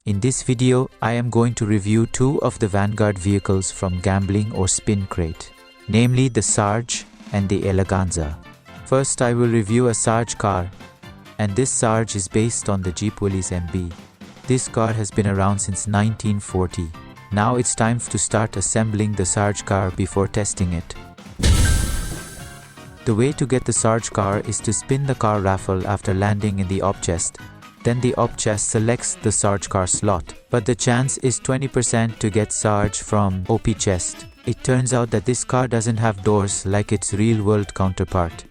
In this video, I am going to review two of the Vanguard vehicles from Gambling or Spin Crate, namely the Sarge and the Eleganza. First, I will review a Sarge car, and this Sarge is based on the Jeep Willys MB. This car has been around since 1940. Now it's time to start assembling the Sarge car before testing it. The way to get the Sarge car is to spin the car raffle after landing in the op chest. Then the op chest selects the Sarge car slot, but the chance is 20% to get Sarge from OP chest. It turns out that this car doesn't have doors like its real-world counterpart,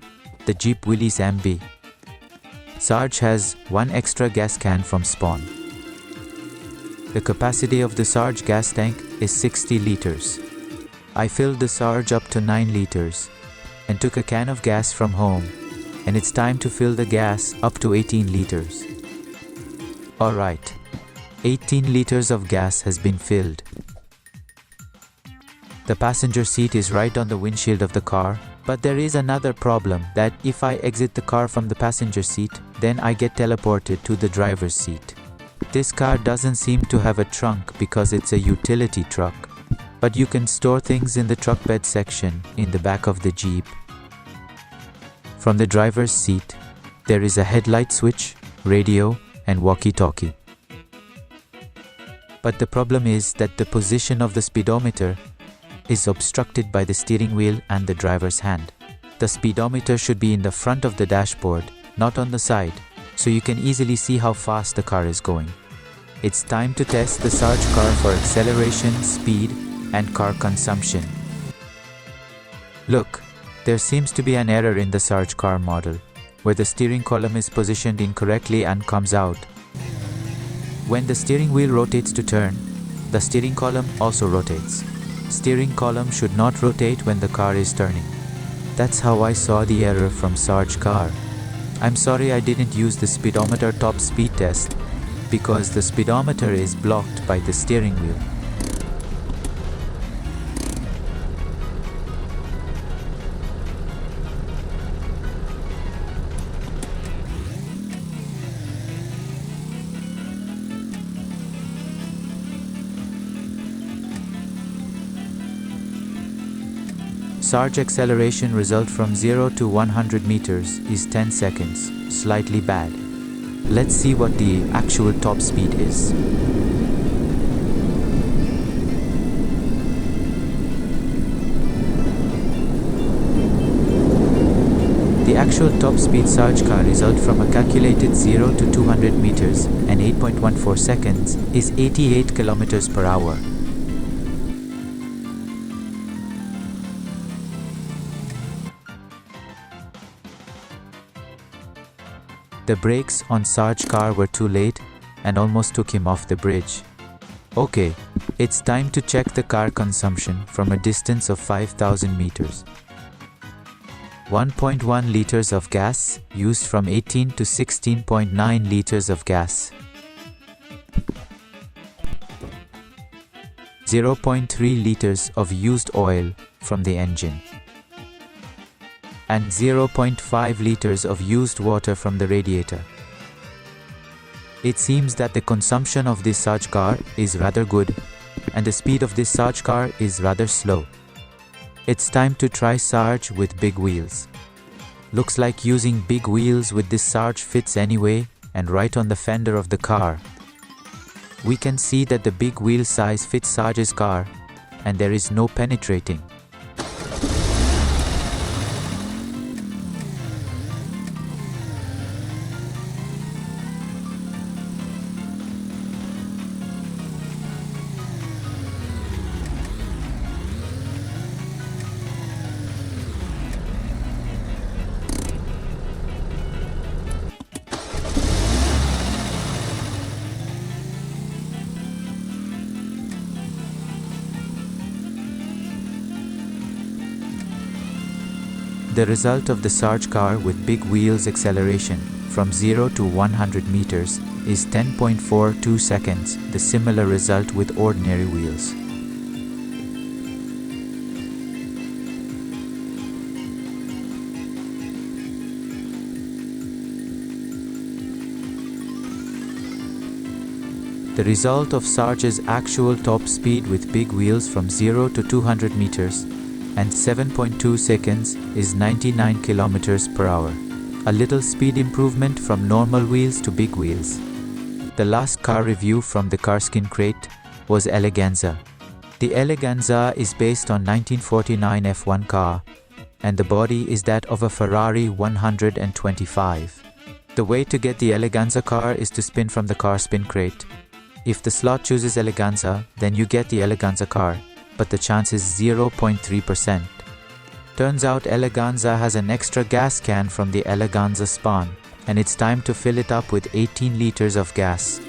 the Jeep Willys MB. Sarge has one extra gas can from spawn. The capacity of the Sarge gas tank is 60 liters. I filled the Sarge up to 9 liters and took a can of gas from home, and it's time to fill the gas up to 18 liters. Alright, 18 liters of gas has been filled. The passenger seat is right on the windshield of the car, but there is another problem that if I exit the car from the passenger seat, then I get teleported to the driver's seat. This car doesn't seem to have a trunk because it's a utility truck, but you can store things in the truck bed section in the back of the Jeep. From the driver's seat, there is a headlight switch, radio, and walkie-talkie. But the problem is that the position of the speedometer is obstructed by the steering wheel and the driver's hand. The speedometer should be in the front of the dashboard, not on the side, so you can easily see how fast the car is going. It's time to test the Sarge car for acceleration, speed, and car consumption. Look, there seems to be an error in the Sarge car model, where the steering column is positioned incorrectly and comes out. When the steering wheel rotates to turn, the steering column also rotates. Steering column should not rotate when the car is turning. That's how I saw the error from Sarge car. I'm sorry I didn't use the speedometer top speed test because the speedometer is blocked by the steering wheel. Sarge acceleration result from 0 to 100 meters is 10 seconds, slightly bad. Let's see what the actual top speed is. The actual top speed Sarge car result from a calculated 0 to 200 meters and 8.14 seconds is 88 kilometers per hour. The brakes on Sarge car were too late and almost took him off the bridge. Okay, it's time to check the car consumption from a distance of 5,000 meters. 1.1 liters of gas used from 18 to 16.9 liters of gas. 0.3 liters of used oil from the engine. And 0.5 liters of used water from the radiator. It seems that the consumption of this Sarge car is rather good, and the speed of this Sarge car is rather slow. It's time to try Sarge with big wheels. Looks like using big wheels with this Sarge fits anyway, and right on the fender of the car. We can see that the big wheel size fits Sarge's car, and there is no penetrating. The result of the Sarge car with big wheels acceleration from 0 to 100 meters is 10.42 seconds, the similar result with ordinary wheels. The result of Sarge's actual top speed with big wheels from 0 to 200 meters and 7.2 seconds is 99 kilometers per hour. A little speed improvement from normal wheels to big wheels. The last car review from the Carskin crate was Eleganza. The Eleganza is based on 1949 F1 car, and the body is that of a Ferrari 125. The way to get the Eleganza car is to spin from the Carskin crate. If the slot chooses Eleganza, then you get the Eleganza car, but the chance is 0.3%. Turns out Eleganza has an extra gas can from the Eleganza spawn, and it's time to fill it up with 18 liters of gas.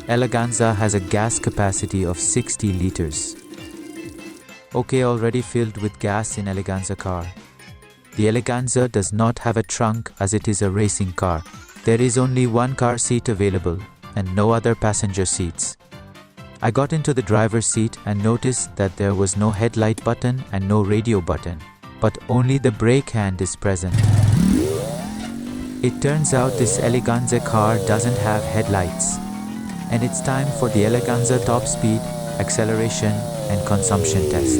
Eleganza has a gas capacity of 60 liters. Okay, already filled with gas in Eleganza car. The Eleganza does not have a trunk as it is a racing car. There is only one car seat available and no other passenger seats. I got into the driver's seat and noticed that there was no headlight button and no radio button, but only the brake hand is present. It turns out this Eleganza car doesn't have headlights, and it's time for the Eleganza top speed, acceleration and consumption test.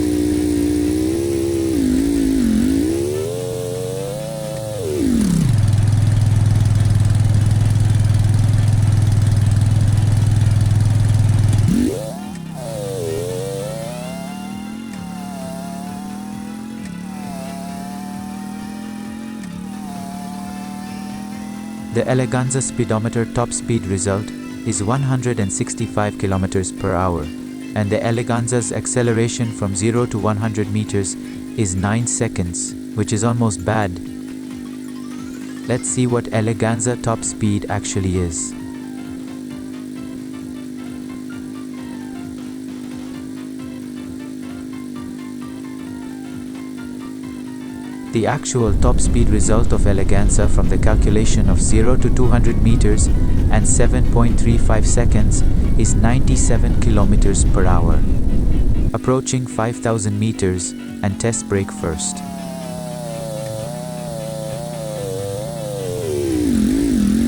The Eleganza speedometer top speed result is 165 km per hour, and the Eleganza's acceleration from 0 to 100 meters is 9 seconds, which is almost bad. Let's see what Eleganza top speed actually is. The actual top speed result of Eleganza from the calculation of 0 to 200 meters and 7.35 seconds is 97 kilometers per hour. Approaching 5,000 meters and test brake first.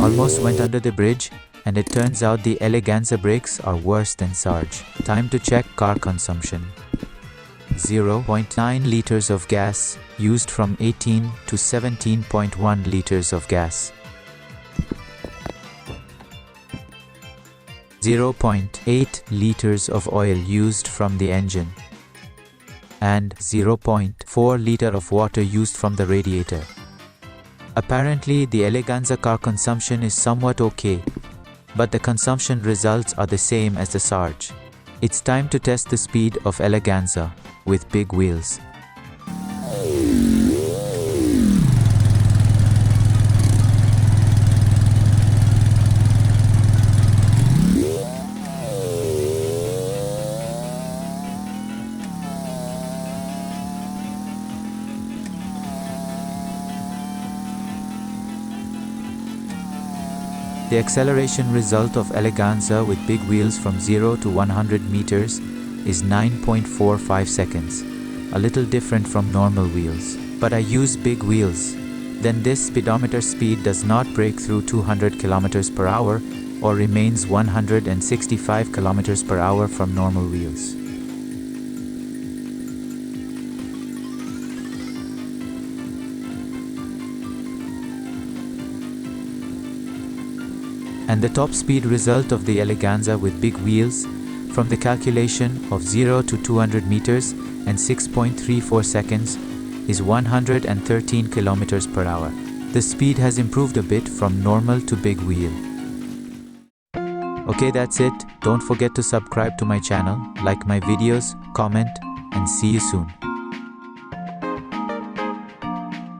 Almost went under the bridge, and it turns out the Eleganza brakes are worse than Sarge. Time to check car consumption. 0.9 liters of gas used from 18 to 17.1 liters of gas. 0.8 liters of oil used from the engine. And 0.4 liter of water used from the radiator. Apparently, the Eleganza car consumption is somewhat okay, but the consumption results are the same as the Sarge. It's time to test the speed of Eleganza with big wheels. The acceleration result of Eleganza with big wheels from 0 to 100 meters is 9.45 seconds, a little different from normal wheels. But I use big wheels. Then this speedometer speed does not break through 200 kilometers per hour or remains 165 kilometers per hour from normal wheels. And the top speed result of the Eleganza with big wheels from the calculation of 0 to 200 meters and 6.34 seconds is 113 kilometers per hour. The speed has improved a bit from normal to big wheel. Okay, that's it. Don't forget to subscribe to my channel, like my videos, comment, and see you soon.